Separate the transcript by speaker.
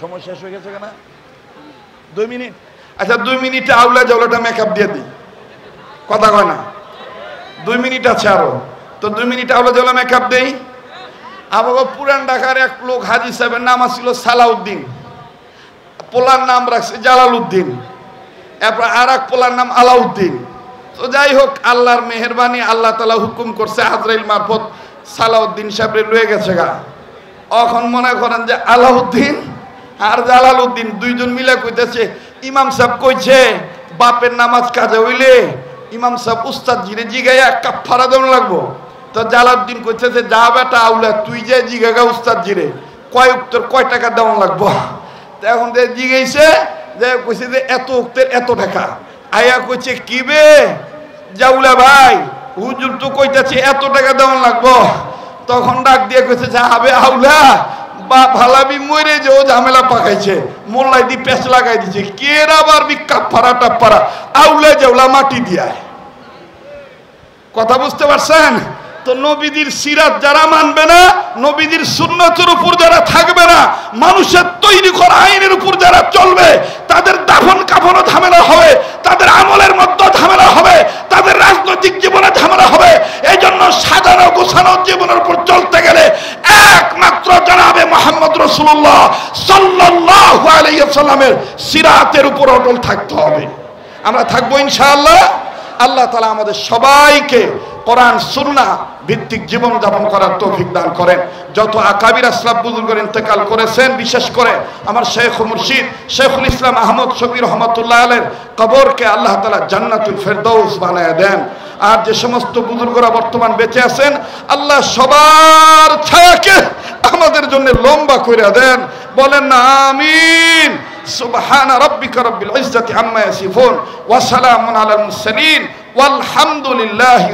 Speaker 1: সময় শেষ হয়ে গেছে কেন? 2 মিনিট। আচ্ছা 2 মিনিটে আউলা জাউলাটা মেকআপ দিয়ে দিই, কথা কয় না? 2 মিনিট আছে আরো, তো 2 মিনিট আউলা জাউলা মেকআপ দেই। আমাকে পুরান ঢাকার এক লোক হাজি সাহেবের নাম ছিল সালাউদ্দিন, পোলার নাম রাখছে জালালউদ্দিন, এরপর আর এক পোলার নাম আলাউদ্দিন। তো যাই হোক, আল্লাহর মেহেরবানি, আল্লাহ তাআলা হুকুম করছে আজরাইল মারফত সালাউদ্দিন সাহেবের রয়ে গেছে গা। এখন মনে করেন যে আলাউদ্দিন আর জালালউদ্দিন দুইজন মিলে কইতেছে, ইমাম সাহেব কইছে বাপের নামাজ কাজে হইলে ইমাম সাহেব উস্তাদ জিরে জিগাইয়া কাফারা দেওয়া লাগবো। তো জালালউদ্দিন কইতেছে, যা বেটা আউলা তুই যে জিগাগা উস্তাদ জিরে কয় উক্তর কয় টাকা দেওয়া লাগবো। তো এখন যে জিগাইছে, যে কইছে যে এত উক্তের এত টাকা। আয়া কইছে কি বে জাউলা ভাই, হুজুর তো কইতাছে এত টাকা দেওয়া লাগবো। তখন ডাক দিয়ে কইছে, যা হবে আউলা বা ভালাবি মরে যে ও ঝামেলা পাকাইছে, মোল্লাই দি পেঁচ লাগাই দিছে, কেরা বারবি কাফারা টাফারা আউলা জাউলা মাটি দিয়ায়। কথা বুঝতে পারছেন? তো নবীদের সিরাত যারা মানবে না, নবীদের সুন্নতের উপর যারা থাকবে না, মানুষের তৈরি করা আইনের উপর যারা চলবে, তাদের দাফন কাফনও ঝামেলা হবে, তাদের আমলের মধ্যে ঝামেলা হবে, তাদের রাজনৈতিক জীবনে ঝামেলা হবে। এই জন্য সাজানো গোছানো জীবনের উপর চলতে গেলে একমাত্র জনাবে মুহাম্মদ রাসূলুল্লাহ সাল্লাল্লাহু আলাইহি ওয়াসাল্লামের সিরাতের উপর অটল থাকতে হবে। আমরা থাকবো ইনশাআল্লাহ। আল্লাহ তাআলা আমাদের সবাইকে কোরআন সুন্নাহ ভিত্তিক জীবন যাপন করার তৌফিক দান করেন। যত আকাবির আসলাফ বুজুর্গের ইন্তেকাল করেছেন, বিশেষ করে আমার শেখ মুর্শিদ শেখুল ইসলাম আহমদ শফি রহমতুল্লাহ আলাইহির কবরকে আল্লাহ তাআলা জান্নাতুল ফেরদৌস বানায় দেন। আর যে সমস্ত বুজুর্গরা বর্তমান বেঁচে আছেন, আল্লাহ সবার ছায়াকে আমাদের জন্য লম্বা করে দেন। বলেন না আমিন। সুবহানা রাব্বিকা রাব্বিল ইজ্জাতি আম্মা ইয়াসিফুন ওয়া সালামুন আলাল মুরসালিন ওয়ালহামদুলিল্লাহি